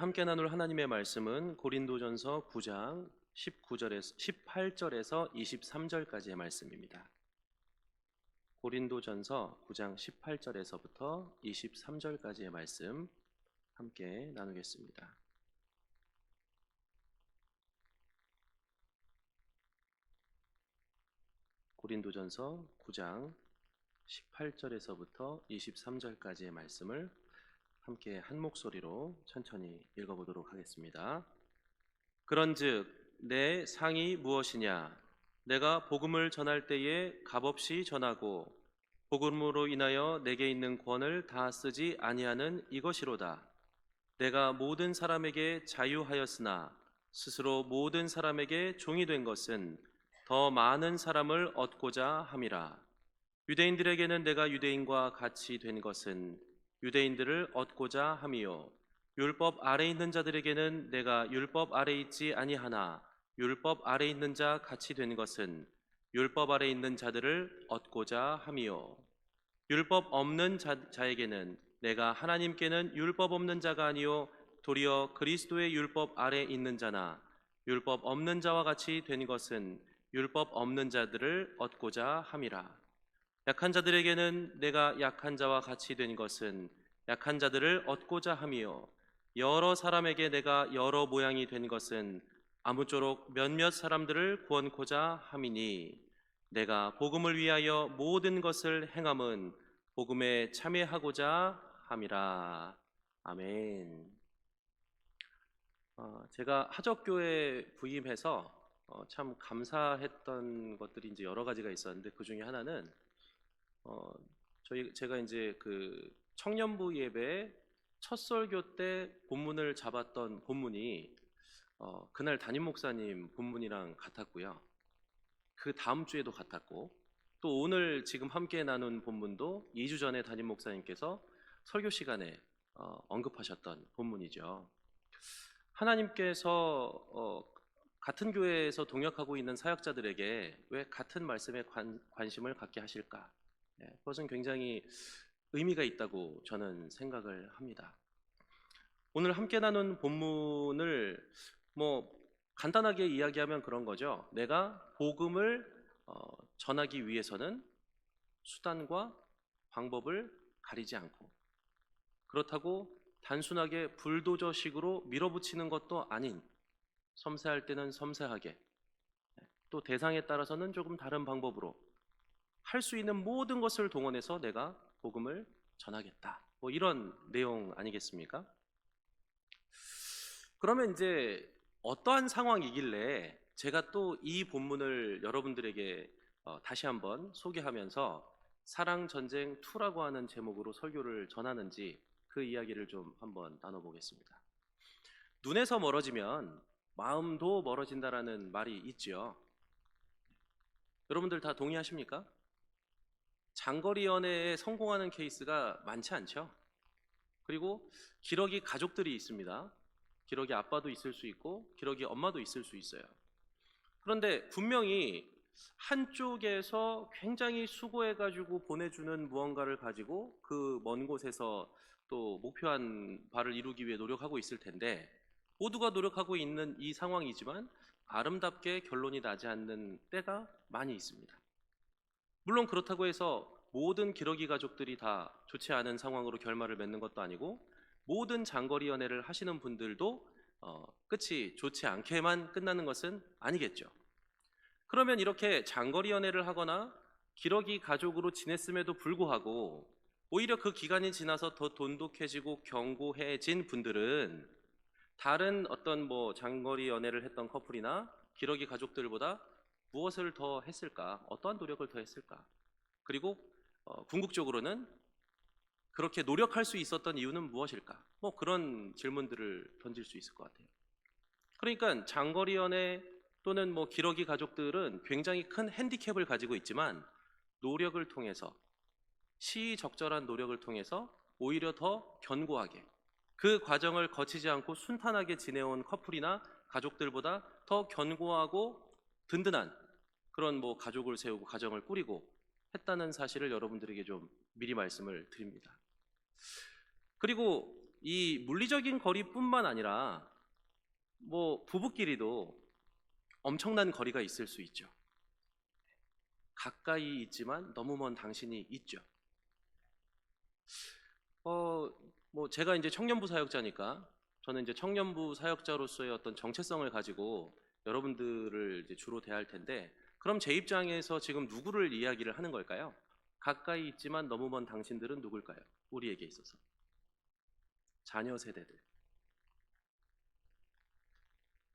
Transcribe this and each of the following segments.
함께 나눌 하나님의 말씀은 고린도전서 9장 18절에서 23절까지의 말씀입니다. 고린도전서 9장 18절에서부터 23절까지의 말씀 함께 나누겠습니다. 고린도전서 9장 18절에서부터 23절까지의 말씀을 함께 한 목소리로 천천히 읽어보도록 하겠습니다. 그런즉 내 상이 무엇이냐? 내가 복음을 전할 때에 값없이 전하고 복음으로 인하여 내게 있는 권을 다 쓰지 아니하는 이것이로다. 내가 모든 사람에게 자유하였으나 스스로 모든 사람에게 종이 된 것은 더 많은 사람을 얻고자 함이라. 유대인들에게는 내가 유대인과 같이 된 것은 유대인들을 얻고자 함이요, 율법 아래 있는 자들에게는 내가 율법 아래 있지 아니하나 율법 아래 있는 자 같이 된 것은 율법 아래 있는 자들을 얻고자 함이요, 율법 없는 자에게는 내가 하나님께는 율법 없는 자가 아니요 도리어 그리스도의 율법 아래 있는 자나 율법 없는 자와 같이 된 것은 율법 없는 자들을 얻고자 함이라. 약한 자들에게는 내가 약한 자와 같이 된 것은 약한 자들을 얻고자 함이요, 여러 사람에게 내가 여러 모양이 된 것은 아무쪼록 몇몇 사람들을 구원코자 함이니, 내가 복음을 위하여 모든 것을 행함은 복음에 참여하고자 함이라. 아멘. 제가 하적교회 부임해서 참 감사했던 것들이 이제 여러 가지가 있었는데, 그 중에 하나는 제가 이제 그 청년부 예배 첫 설교 때 본문을 잡았던 본문이 그날 담임 목사님 본문이랑 같았고요. 그 다음 주에도 같았고, 또 오늘 지금 함께 나눈 본문도 2주 전에 담임 목사님께서 설교 시간에 언급하셨던 본문이죠. 하나님께서 같은 교회에서 동역하고 있는 사역자들에게 왜 같은 말씀에 관심을 갖게 하실까? 그것은 굉장히 의미가 있다고 저는 생각을 합니다. 오늘 함께 나눈 본문을 간단하게 이야기하면 그런 거죠. 내가 복음을 전하기 위해서는 수단과 방법을 가리지 않고, 그렇다고 단순하게 불도저식으로 밀어붙이는 것도 아닌, 섬세할 때는 섬세하게, 또 대상에 따라서는 조금 다른 방법으로 할 수 있는 모든 것을 동원해서 내가 복음을 전하겠다. 이런 내용 아니겠습니까? 그러면 이제 어떠한 상황이길래 제가 또 이 본문을 여러분들에게 다시 한번 소개하면서 사랑전쟁 2라고 하는 제목으로 설교를 전하는지, 그 이야기를 좀 한번 나눠보겠습니다. 눈에서 멀어지면 마음도 멀어진다라는 말이 있죠. 여러분들 다 동의하십니까? 장거리 연애에 성공하는 케이스가 많지 않죠. 그리고 기러기 가족들이 있습니다. 기러기 아빠도 있을 수 있고 기러기 엄마도 있을 수 있어요. 그런데 분명히 한쪽에서 굉장히 수고해가지고 보내주는 무언가를 가지고 그 먼 곳에서 또 목표한 바를 이루기 위해 노력하고 있을 텐데, 모두가 노력하고 있는 이 상황이지만 아름답게 결론이 나지 않는 때가 많이 있습니다. 물론 그렇다고 해서 모든 기러기 가족들이 다 좋지 않은 상황으로 결말을 맺는 것도 아니고, 모든 장거리 연애를 하시는 분들도 끝이 좋지 않게만 끝나는 것은 아니겠죠. 그러면 이렇게 장거리 연애를 하거나 기러기 가족으로 지냈음에도 불구하고 오히려 그 기간이 지나서 더 돈독해지고 견고해진 분들은 다른 어떤 장거리 연애를 했던 커플이나 기러기 가족들보다 무엇을 더 했을까? 어떠한 노력을 더 했을까? 그리고 궁극적으로는 그렇게 노력할 수 있었던 이유는 무엇일까? 그런 질문들을 던질 수 있을 것 같아요. 그러니까 장거리 연애 또는 기러기 가족들은 굉장히 큰 핸디캡을 가지고 있지만, 노력을 통해서, 시의적절한 노력을 통해서 오히려 더 견고하게, 그 과정을 거치지 않고 순탄하게 지내온 커플이나 가족들보다 더 견고하고 든든한 그런 가족을 세우고 가정을 꾸리고 했다는 사실을 여러분들에게 좀 미리 말씀을 드립니다. 그리고 이 물리적인 거리뿐만 아니라 뭐 부부끼리도 엄청난 거리가 있을 수 있죠. 가까이 있지만 너무 먼 당신이 있죠. 뭐 제가 이제 청년부 사역자니까 저는 이제 청년부 사역자로서의 어떤 정체성을 가지고 여러분들을 이제 주로 대할 텐데, 그럼 제 입장에서 지금 누구를 이야기를 하는 걸까요? 가까이 있지만 너무 먼 당신들은 누굴까요? 우리에게 있어서 자녀 세대들,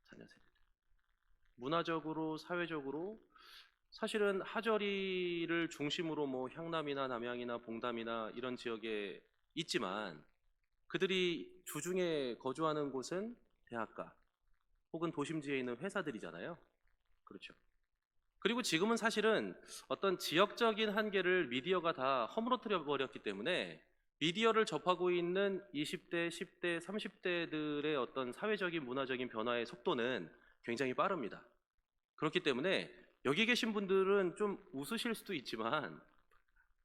자녀 세대. 문화적으로, 사회적으로 사실은 하저리를 중심으로 뭐 향남이나 남양이나 봉담이나 이런 지역에 있지만 그들이 주중에 거주하는 곳은 대학가 혹은 도심지에 있는 회사들이잖아요. 그렇죠. 그리고 지금은 사실은 어떤 지역적인 한계를 미디어가 다 허물어뜨려 버렸기 때문에 미디어를 접하고 있는 20대, 10대, 30대들의 어떤 사회적인 문화적인 변화의 속도는 굉장히 빠릅니다. 그렇기 때문에 여기 계신 분들은 좀 웃으실 수도 있지만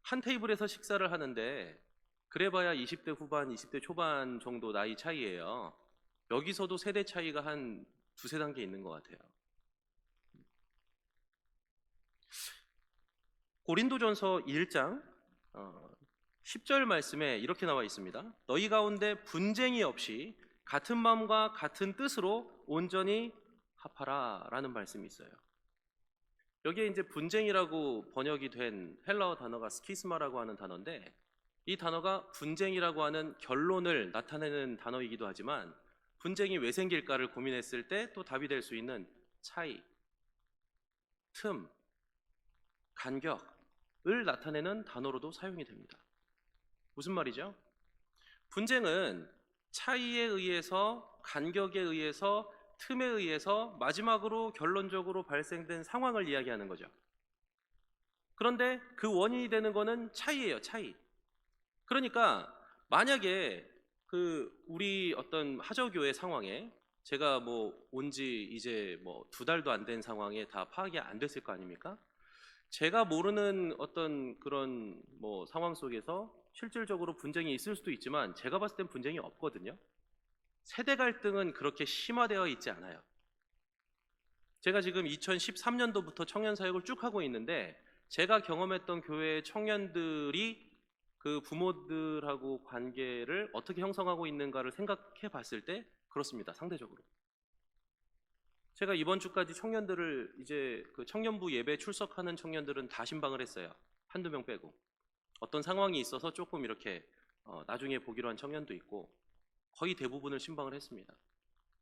한 테이블에서 식사를 하는데 그래봐야 20대 후반, 20대 초반 정도 나이 차이예요. 여기서도 세대 차이가 한 두세 단계 있는 것 같아요. 고린도전서 1장 10절 말씀에 이렇게 나와 있습니다. 너희 가운데 분쟁이 없이 같은 마음과 같은 뜻으로 온전히 합하라 라는 말씀이 있어요. 여기에 이제 분쟁이라고 번역이 된 헬라어 단어가 스키스마라고 하는 단어인데, 이 단어가 분쟁이라고 하는 결론을 나타내는 단어이기도 하지만 분쟁이 왜 생길까를 고민했을 때 또 답이 될 수 있는 차이, 틈, 간격을 나타내는 단어로도 사용이 됩니다. 무슨 말이죠? 분쟁은 차이에 의해서, 간격에 의해서, 틈에 의해서 마지막으로 결론적으로 발생된 상황을 이야기하는 거죠. 그런데 그 원인이 되는 거는 차이예요, 차이. 그러니까 만약에 우리 어떤 하저교회 상황에, 제가 뭐 온 지 이제 뭐 2달도 안 된 상황에 다 파악이 안 됐을 거 아닙니까? 제가 모르는 어떤 그런 뭐 상황 속에서 실질적으로 분쟁이 있을 수도 있지만 제가 봤을 땐 분쟁이 없거든요. 세대 갈등은 그렇게 심화되어 있지 않아요. 제가 지금 2013년도부터 청년 사역을 쭉 하고 있는데 제가 경험했던 교회의 청년들이 그 부모들하고 관계를 어떻게 형성하고 있는가를 생각해 봤을 때 그렇습니다. 상대적으로. 제가 이번 주까지 청년들을 이제 그 청년부 예배 출석하는 청년들은 다 신방을 했어요. 한두 명 빼고. 어떤 상황이 있어서 조금 이렇게 나중에 보기로 한 청년도 있고 거의 대부분을 신방을 했습니다.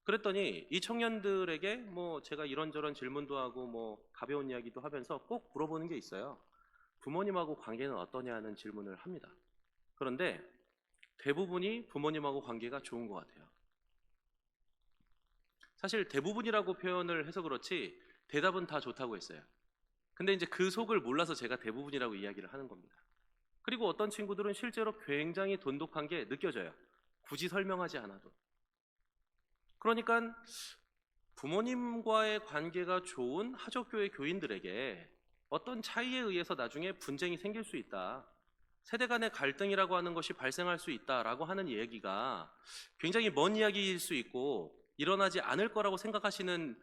그랬더니 이 청년들에게 뭐 제가 이런저런 질문도 하고 뭐 가벼운 이야기도 하면서 꼭 물어보는 게 있어요. 부모님하고 관계는 어떠냐는 질문을 합니다. 그런데 대부분이 부모님하고 관계가 좋은 것 같아요. 사실 대부분이라고 표현을 해서 그렇지 대답은 다 좋다고 했어요. 근데 이제 그 속을 몰라서 제가 대부분이라고 이야기를 하는 겁니다. 그리고 어떤 친구들은 실제로 굉장히 돈독한 게 느껴져요. 굳이 설명하지 않아도. 그러니까 부모님과의 관계가 좋은 하적교회 교인들에게 어떤 차이에 의해서 나중에 분쟁이 생길 수 있다, 세대 간의 갈등이라고 하는 것이 발생할 수 있다라고 하는 얘기가 굉장히 먼 이야기일 수 있고 일어나지 않을 거라고 생각하시는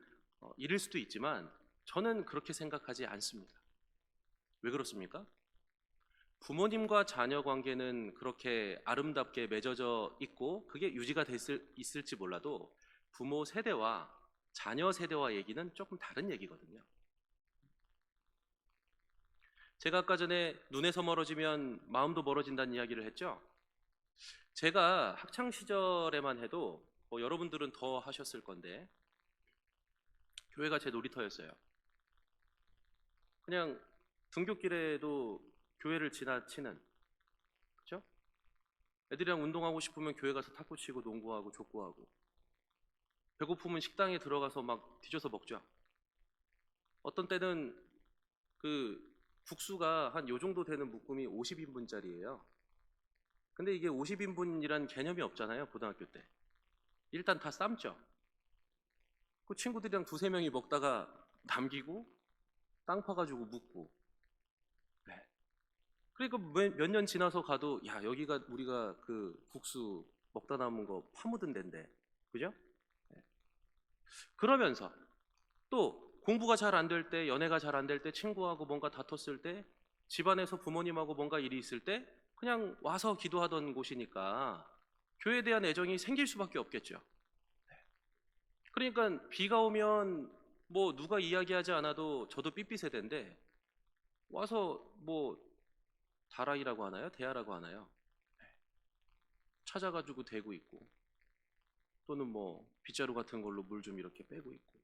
일일 수도 있지만 저는 그렇게 생각하지 않습니다. 왜 그렇습니까? 부모님과 자녀 관계는 그렇게 아름답게 맺어져 있고 그게 유지가 있을지 몰라도 부모 세대와 자녀 세대와 얘기는 조금 다른 얘기거든요. 제가 아까 전에 눈에서 멀어지면 마음도 멀어진다는 이야기를 했죠. 제가 학창 시절에만 해도 여러분들은 더 하셨을 건데 교회가 제 놀이터였어요. 그냥 등굣길에도 교회를 지나치는, 그렇죠? 애들이랑 운동하고 싶으면 교회 가서 탁구 치고 농구하고 족구하고, 배고프면 식당에 들어가서 막 뒤져서 먹죠. 어떤 때는 그 국수가 한 요 정도 되는 묶음이 50인분짜리예요. 근데 이게 50인분이란 개념이 없잖아요, 고등학교 때. 일단 다 삶죠. 그 친구들이랑 두세 명이 먹다가 남기고 땅 파가지고 묻고. 네. 그러니까 몇 년 지나서 가도 야, 여기가 우리가 그 국수 먹다 남은 거 파묻은 데인데, 그죠? 네. 그러면서 또 공부가 잘 안 될 때, 연애가 잘 안 될 때, 친구하고 뭔가 다퉜을 때, 집안에서 부모님하고 뭔가 일이 있을 때 그냥 와서 기도하던 곳이니까 교회에 대한 애정이 생길 수밖에 없겠죠. 그러니까 비가 오면 뭐 누가 이야기하지 않아도 저도 삐삐 세대인데 와서 뭐 다라이라고 하나요? 대야라고 하나요? 찾아가지고 대고 있고, 또는 뭐 빗자루 같은 걸로 물 좀 이렇게 빼고 있고,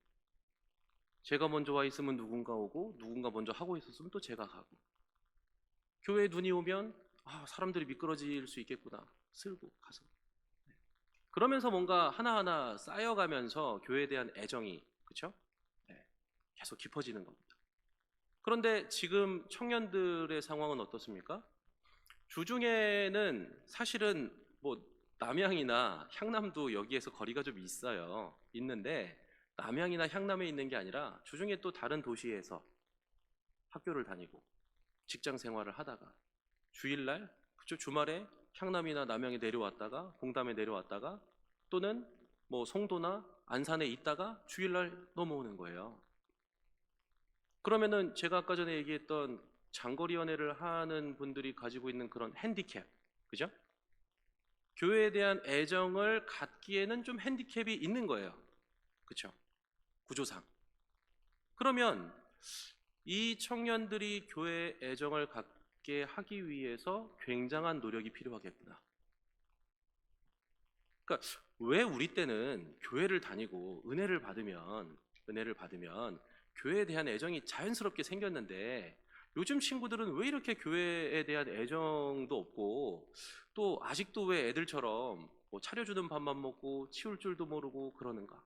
제가 먼저 와 있으면 누군가 오고, 누군가 먼저 하고 있었으면 또 제가 가고, 교회에 눈이 오면 사람들이 미끄러질 수 있겠구나 쓸고 가서, 그러면서 뭔가 하나하나 쌓여가면서 교회에 대한 애정이, 그쵸? 네, 계속 깊어지는 겁니다. 그런데 지금 청년들의 상황은 어떻습니까? 주중에는 사실은 뭐 남양이나 향남도 여기에서 거리가 좀 있는데 남양이나 향남에 있는 게 아니라 주중에 또 다른 도시에서 학교를 다니고 직장 생활을 하다가 주일날, 그쵸, 주말에 향남이나 남양에 내려왔다가 공담에 내려왔다가 또는 뭐 송도나 안산에 있다가 주일날 넘어오는 거예요. 그러면은 제가 아까 전에 얘기했던 장거리 연애를 하는 분들이 가지고 있는 그런 핸디캡, 그죠? 교회에 대한 애정을 갖기에는 좀 핸디캡이 있는 거예요. 그쵸? 구조상. 그러면 이 청년들이 교회에 애정을 갖게 하기 위해서 굉장한 노력이 필요하겠구나. 그러니까 왜 우리 때는 교회를 다니고 은혜를 받으면 교회에 대한 애정이 자연스럽게 생겼는데 요즘 친구들은 왜 이렇게 교회에 대한 애정도 없고 또 아직도 왜 애들처럼 뭐 차려주는 밥만 먹고 치울 줄도 모르고 그러는가?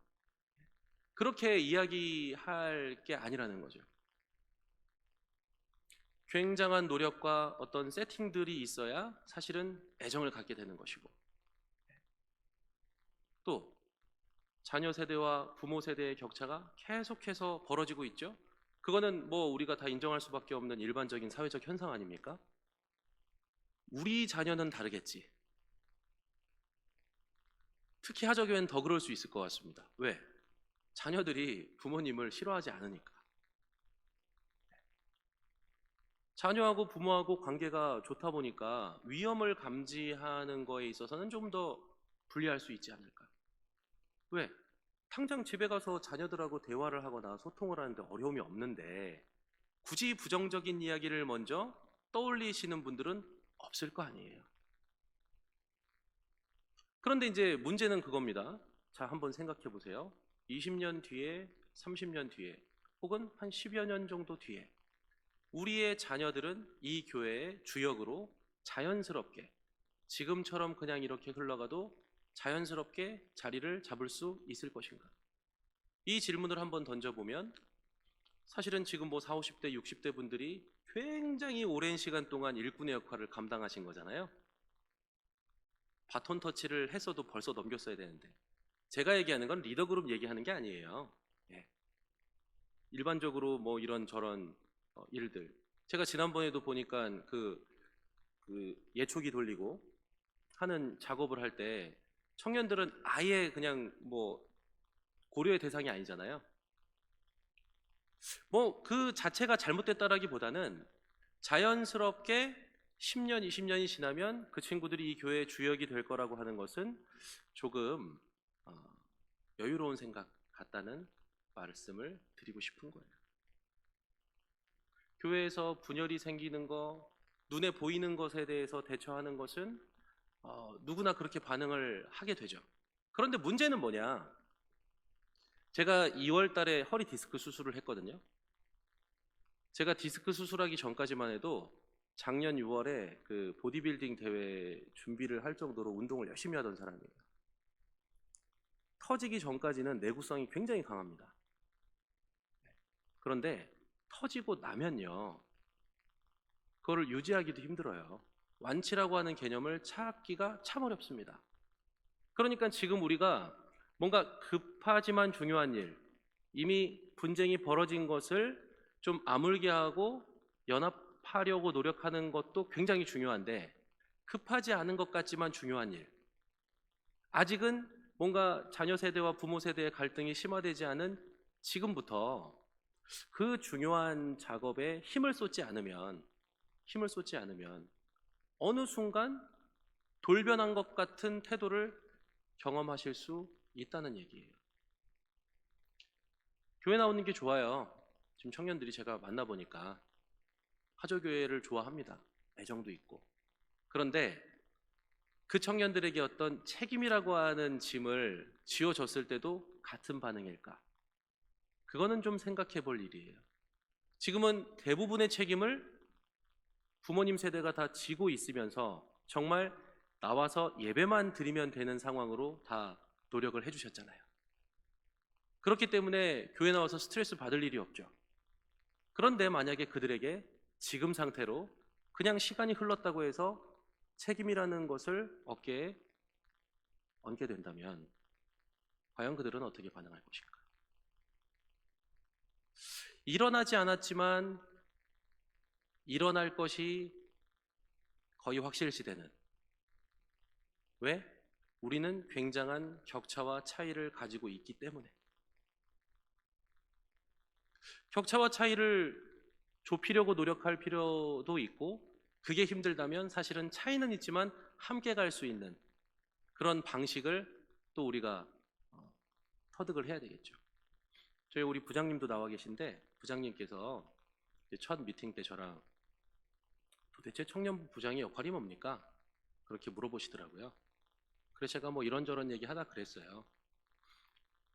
그렇게 이야기할 게 아니라는 거죠. 굉장한 노력과 어떤 세팅들이 있어야 사실은 애정을 갖게 되는 것이고, 또 자녀 세대와 부모 세대의 격차가 계속해서 벌어지고 있죠. 그거는 뭐 우리가 다 인정할 수밖에 없는 일반적인 사회적 현상 아닙니까? 우리 자녀는 다르겠지. 특히 하저교회는 더 그럴 수 있을 것 같습니다. 왜? 자녀들이 부모님을 싫어하지 않으니까. 자녀하고 부모하고 관계가 좋다 보니까 위험을 감지하는 거에 있어서는 좀 더 불리할 수 있지 않을까. 왜? 당장 집에 가서 자녀들하고 대화를 하거나 소통을 하는데 어려움이 없는데 굳이 부정적인 이야기를 먼저 떠올리시는 분들은 없을 거 아니에요. 그런데 이제 문제는 그겁니다. 자, 한번 생각해 보세요. 20년 뒤에, 30년 뒤에, 혹은 한 10여 년 정도 뒤에 우리의 자녀들은 이 교회의 주역으로 자연스럽게, 지금처럼 그냥 이렇게 흘러가도 자연스럽게 자리를 잡을 수 있을 것인가? 이 질문을 한번 던져보면 사실은 지금 뭐 40, 50대, 60대 분들이 굉장히 오랜 시간 동안 일꾼의 역할을 감당하신 거잖아요. 바톤 터치를 했어도 벌써 넘겼어야 되는데, 제가 얘기하는 건 리더그룹 얘기하는 게 아니에요. 예. 일반적으로 뭐 이런 저런 일들, 제가 지난번에도 보니까 그 예초기 돌리고 하는 작업을 할 때 청년들은 아예 그냥 뭐 고려의 대상이 아니잖아요. 뭐 그 자체가 잘못됐다라기보다는 자연스럽게 10년, 20년이 지나면 그 친구들이 이 교회의 주역이 될 거라고 하는 것은 조금 어, 여유로운 생각 같다는 말씀을 드리고 싶은 거예요. 교회에서 분열이 생기는 거, 눈에 보이는 것에 대해서 대처하는 것은 누구나 그렇게 반응을 하게 되죠. 그런데 문제는 뭐냐? 제가 2월 달에 허리 디스크 수술을 했거든요. 제가 디스크 수술하기 전까지만 해도 작년 6월에 그 보디빌딩 대회 준비를 할 정도로 운동을 열심히 하던 사람이에요. 터지기 전까지는 내구성이 굉장히 강합니다. 그런데 터지고 나면요, 그거를 유지하기도 힘들어요. 완치라고 하는 개념을 찾기가 참 어렵습니다. 그러니까 지금 우리가 뭔가 급하지만 중요한 일, 이미 분쟁이 벌어진 것을 좀 아물게 하고 연합하려고 노력하는 것도 굉장히 중요한데, 급하지 않은 것 같지만 중요한 일, 아직은 뭔가 자녀 세대와 부모 세대의 갈등이 심화되지 않은 지금부터 그 중요한 작업에 힘을 쏟지 않으면 어느 순간 돌변한 것 같은 태도를 경험하실 수 있다는 얘기예요. 교회 나오는 게 좋아요. 지금 청년들이 제가 만나보니까 화조교회를 좋아합니다. 애정도 있고. 그런데 그 청년들에게 어떤 책임이라고 하는 짐을 지어줬을 때도 같은 반응일까? 그거는 좀 생각해 볼 일이에요. 지금은 대부분의 책임을 부모님 세대가 다 지고 있으면서 정말 나와서 예배만 드리면 되는 상황으로 다 노력을 해주셨잖아요. 그렇기 때문에 교회 나와서 스트레스 받을 일이 없죠. 그런데 만약에 그들에게 지금 상태로 그냥 시간이 흘렀다고 해서 책임이라는 것을 어깨에 얹게 된다면 과연 그들은 어떻게 반응할 것인가? 일어나지 않았지만 일어날 것이 거의 확실시되는, 왜? 우리는 굉장한 격차와 차이를 가지고 있기 때문에. 격차와 차이를 좁히려고 노력할 필요도 있고, 그게 힘들다면 사실은 차이는 있지만 함께 갈 수 있는 그런 방식을 또 우리가 터득을 해야 되겠죠. 저희 우리 부장님도 나와 계신데, 부장님께서 첫 미팅 때 저랑 도대체 청년부 부장의 역할이 뭡니까? 그렇게 물어보시더라고요. 그래서 제가 뭐 이런저런 얘기 하다 그랬어요.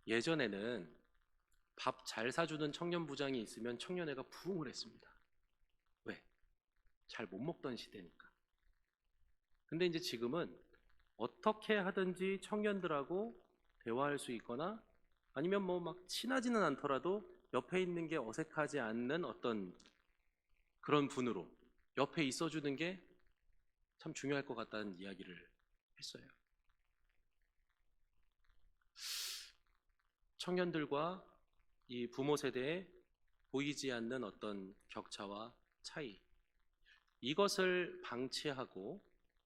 예전에는 밥 잘 사주는 청년부장이 있으면 청년회가 부흥을 했습니다. 왜? 잘 못 먹던 시대니까. 근데 이제 지금은 어떻게 하든지 청년들하고 대화할 수 있거나 아니면 뭐 막 친하지는 않더라도 옆에 있는 게 어색하지 않는 어떤 그런 분으로 옆에 있어주는 게 참 중요할 것 같다는 이야기를 했어요. 청년들과 이 부모 세대에 보이지 않는 어떤 격차와 차이, 이것을 방치하고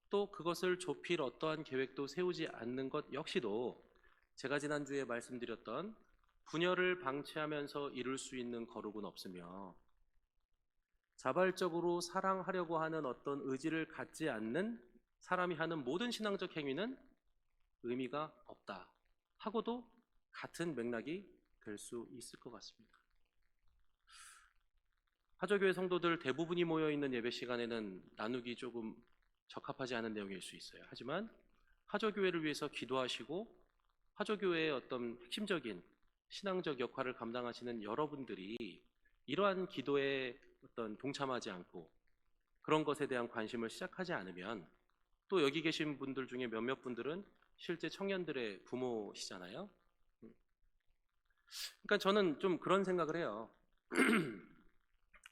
또 그것을 좁힐 어떠한 계획도 세우지 않는 것 역시도 제가 지난주에 말씀드렸던 분열을 방치하면서 이룰 수 있는 거룩은 없으며 자발적으로 사랑하려고 하는 어떤 의지를 갖지 않는 사람이 하는 모든 신앙적 행위는 의미가 없다 하고도 같은 맥락이 될 수 있을 것 같습니다. 화저교회 성도들 대부분이 모여있는 예배 시간에는 나누기 조금 적합하지 않은 내용일 수 있어요. 하지만 화저교회를 위해서 기도하시고 화저교회의 어떤 핵심적인 신앙적 역할을 감당하시는 여러분들이 이러한 기도에 어떤 동참하지 않고 그런 것에 대한 관심을 시작하지 않으면 또 여기 계신 분들 중에 몇몇 분들은 실제 청년들의 부모시잖아요. 그러니까 저는 좀 그런 생각을 해요.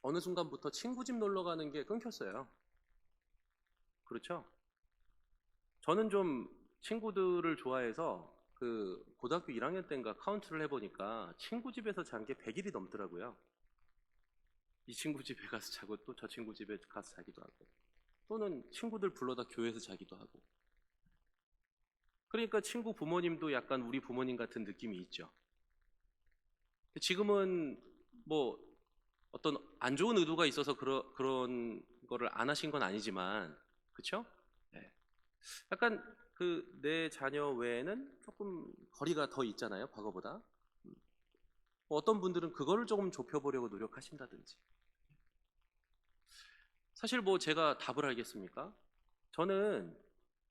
어느 순간부터 친구 집 놀러 가는 게 끊겼어요. 그렇죠? 저는 좀 친구들을 좋아해서 그 고등학교 1학년 때인가 카운트를 해보니까 친구 집에서 잔 게 100일이 넘더라고요. 이 친구 집에 가서 자고 또 저 친구 집에 가서 자기도 하고 또는 친구들 불러다 교회에서 자기도 하고. 그러니까 친구 부모님도 약간 우리 부모님 같은 느낌이 있죠. 지금은 뭐 어떤 안 좋은 의도가 있어서 그런 거를 안 하신 건 아니지만, 그렇죠? 네. 약간 그 내 자녀 외에는 조금 거리가 더 있잖아요, 과거보다. 뭐 어떤 분들은 그거를 조금 좁혀보려고 노력하신다든지. 사실 뭐 제가 답을 알겠습니까? 저는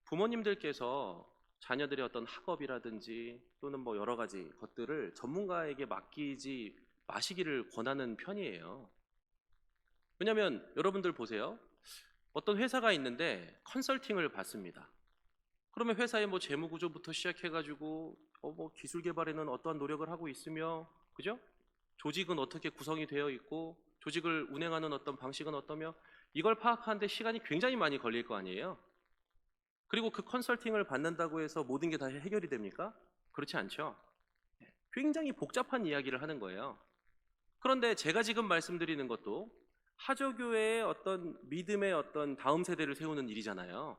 부모님들께서 자녀들의 어떤 학업이라든지 또는 뭐 여러 가지 것들을 전문가에게 맡기지 마시기를 권하는 편이에요. 왜냐면 여러분들 보세요. 어떤 회사가 있는데 컨설팅을 받습니다. 그러면 회사의 뭐 재무 구조부터 시작해가지고 뭐 기술 개발에는 어떠한 노력을 하고 있으며, 그죠? 조직은 어떻게 구성이 되어 있고 조직을 운행하는 어떤 방식은 어떠며 이걸 파악하는데 시간이 굉장히 많이 걸릴 거 아니에요. 그리고 그 컨설팅을 받는다고 해서 모든 게 다 해결이 됩니까? 그렇지 않죠. 굉장히 복잡한 이야기를 하는 거예요. 그런데 제가 지금 말씀드리는 것도 하저교회의 어떤 믿음의 어떤 다음 세대를 세우는 일이잖아요.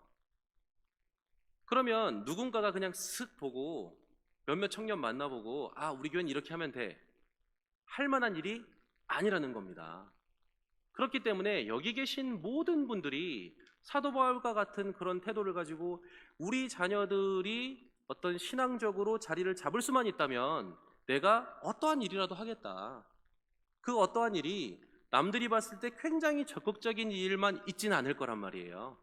그러면 누군가가 그냥 슥 보고 몇몇 청년 만나보고 아, 우리 교회는 이렇게 하면 돼. 할 만한 일이 아니라는 겁니다. 그렇기 때문에 여기 계신 모든 분들이 사도 바울과 같은 그런 태도를 가지고 우리 자녀들이 어떤 신앙적으로 자리를 잡을 수만 있다면 내가 어떠한 일이라도 하겠다. 그 어떠한 일이 남들이 봤을 때 굉장히 적극적인 일만 있지는 않을 거란 말이에요.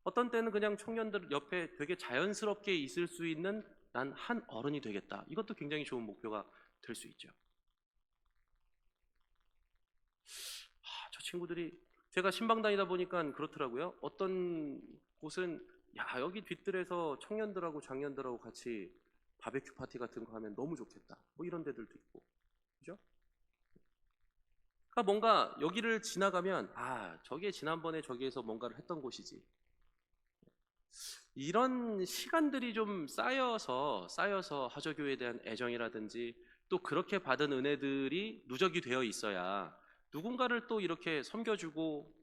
어떤 때는 그냥 청년들 옆에 되게 자연스럽게 있을 수 있는 난 한 어른이 되겠다. 이것도 굉장히 좋은 목표가 될 수 있죠. 저 친구들이 제가 신방 다니다 보니까 그렇더라고요. 어떤 곳은 야, 여기 뒤뜰에서 청년들하고 장년들하고 같이 바베큐 파티 같은 거 하면 너무 좋겠다. 뭐 이런 데들도 있고. 그죠? 그러니까 뭔가 여기를 지나가면 아, 저게 지난번에 저기에서 뭔가를 했던 곳이지. 이런 시간들이 좀 쌓여서 하저교에 대한 애정이라든지 또 그렇게 받은 은혜들이 누적이 되어 있어야 누군가를 또 이렇게 섬겨주고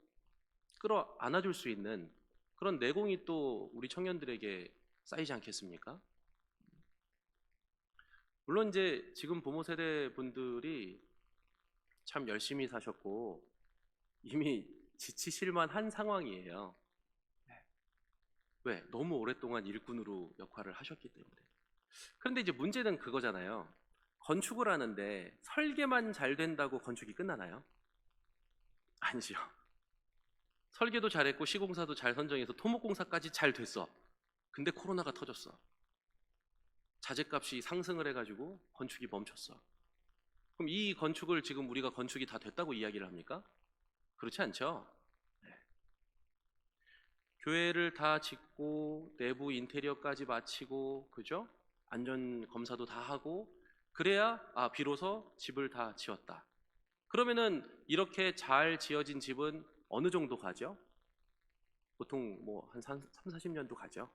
끌어안아줄 수 있는 그런 내공이 또 우리 청년들에게 쌓이지 않겠습니까? 물론 이제 지금 부모 세대 분들이 참 열심히 사셨고 이미 지치실만 한 상황이에요. 왜? 너무 오랫동안 일꾼으로 역할을 하셨기 때문에. 그런데 이제 문제는 그거잖아요. 건축을 하는데 설계만 잘 된다고 건축이 끝나나요? 아니죠. 설계도 잘했고 시공사도 잘 선정해서 토목공사까지 잘 됐어. 근데 코로나가 터졌어. 자재값이 상승을 해가지고 건축이 멈췄어. 그럼 이 건축을 지금 우리가 건축이 다 됐다고 이야기를 합니까? 그렇지 않죠. 네. 교회를 다 짓고 내부 인테리어까지 마치고 그죠? 안전 검사도 다 하고 그래야 아 비로소 집을 다 지었다. 그러면은 이렇게 잘 지어진 집은 어느 정도 가죠? 보통 뭐 한 3, 40년도 가죠.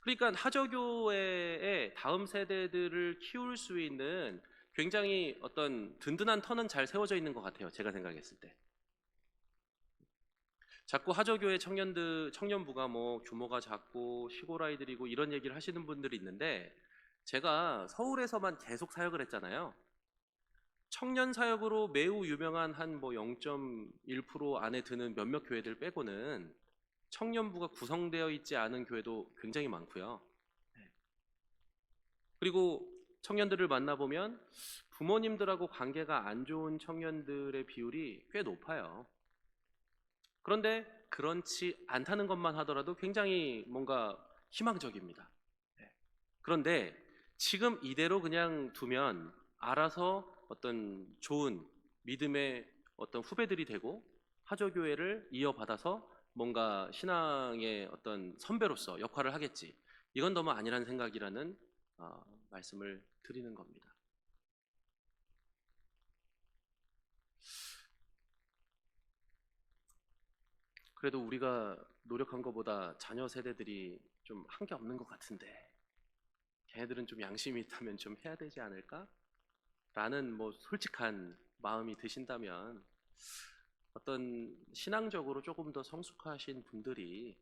그러니까 하저교회의 다음 세대들을 키울 수 있는 굉장히 어떤 든든한 터는 잘 세워져 있는 것 같아요. 제가 생각했을 때. 자꾸 하저교회 청년부가 뭐 규모가 작고 시골 아이들이고 이런 얘기를 하시는 분들이 있는데 제가 서울에서만 계속 사역을 했잖아요. 청년 사역으로 매우 유명한 한 뭐 0.1% 안에 드는 몇몇 교회들 빼고는 청년부가 구성되어 있지 않은 교회도 굉장히 많고요. 그리고 청년들을 만나보면 부모님들하고 관계가 안 좋은 청년들의 비율이 꽤 높아요. 그런데 그렇지 않다는 것만 하더라도 굉장히 뭔가 희망적입니다. 네. 그런데 지금 이대로 그냥 두면 알아서 어떤 좋은 믿음의 어떤 후배들이 되고 하저교회를 이어받아서 뭔가 신앙의 어떤 선배로서 역할을 하겠지. 이건 너무 아니라는 생각이라는 말씀을 드리는 겁니다. 그래도 우리가 노력한 것보다 자녀 세대들이 좀 한 게 없는 것 같은데 걔네들은 좀 양심이 있다면 좀 해야 되지 않을까? 라는 뭐 솔직한 마음이 드신다면 어떤 신앙적으로 조금 더 성숙하신 분들이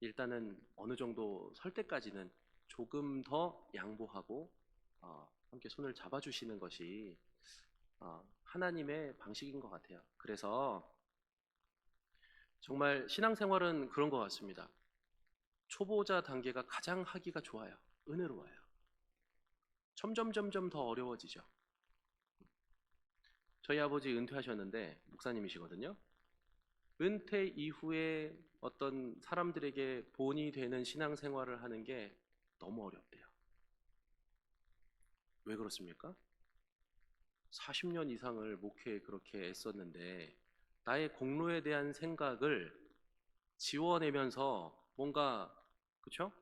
일단은 어느 정도 설 때까지는 조금 더 양보하고 함께 손을 잡아주시는 것이 하나님의 방식인 것 같아요. 그래서 정말 신앙생활은 그런 것 같습니다. 초보자 단계가 가장 하기가 좋아요. 은혜로워요. 점점 더 어려워지죠. 저희 아버지 은퇴하셨는데 목사님이시거든요. 은퇴 이후에 어떤 사람들에게 본이 되는 신앙생활을 하는 게 너무 어렵대요. 왜 그렇습니까? 40년 이상을 목회에 그렇게 애썼는데 나의 공로에 대한 생각을 지워내면서 뭔가 그쵸?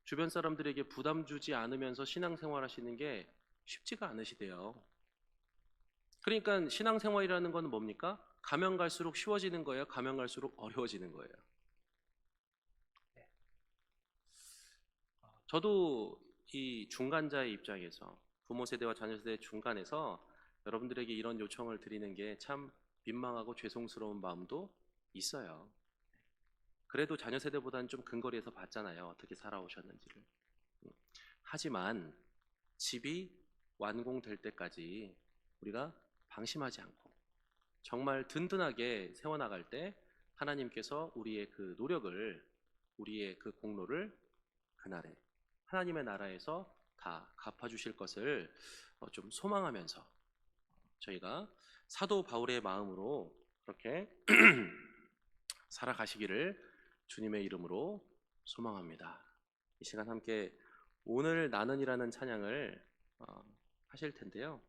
주변 사람들에게 부담 주지 않으면서 신앙생활 하시는 게 쉽지가 않으시대요. 그러니까 신앙생활이라는 건 뭡니까? 가면 갈수록 쉬워지는 거예요? 가면 갈수록 어려워지는 거예요? 저도 이 중간자의 입장에서 부모 세대와 자녀 세대 중간에서 여러분들에게 이런 요청을 드리는 게 참 민망하고 죄송스러운 마음도 있어요. 그래도 자녀 세대보다는 좀 근거리에서 봤잖아요. 어떻게 살아오셨는지를. 음. 하지만 집이 완공될 때까지 우리가 방심하지 않고 정말 든든하게 세워나갈 때 하나님께서 우리의 그 노력을, 우리의 그 공로를 그날에 하나님의 나라에서 다 갚아주실 것을 좀 소망하면서 저희가 사도 바울의 마음으로 그렇게 살아가시기를 주님의 이름으로 소망합니다. 이 시간 함께 오늘 나는이라는 찬양을 하실 텐데요.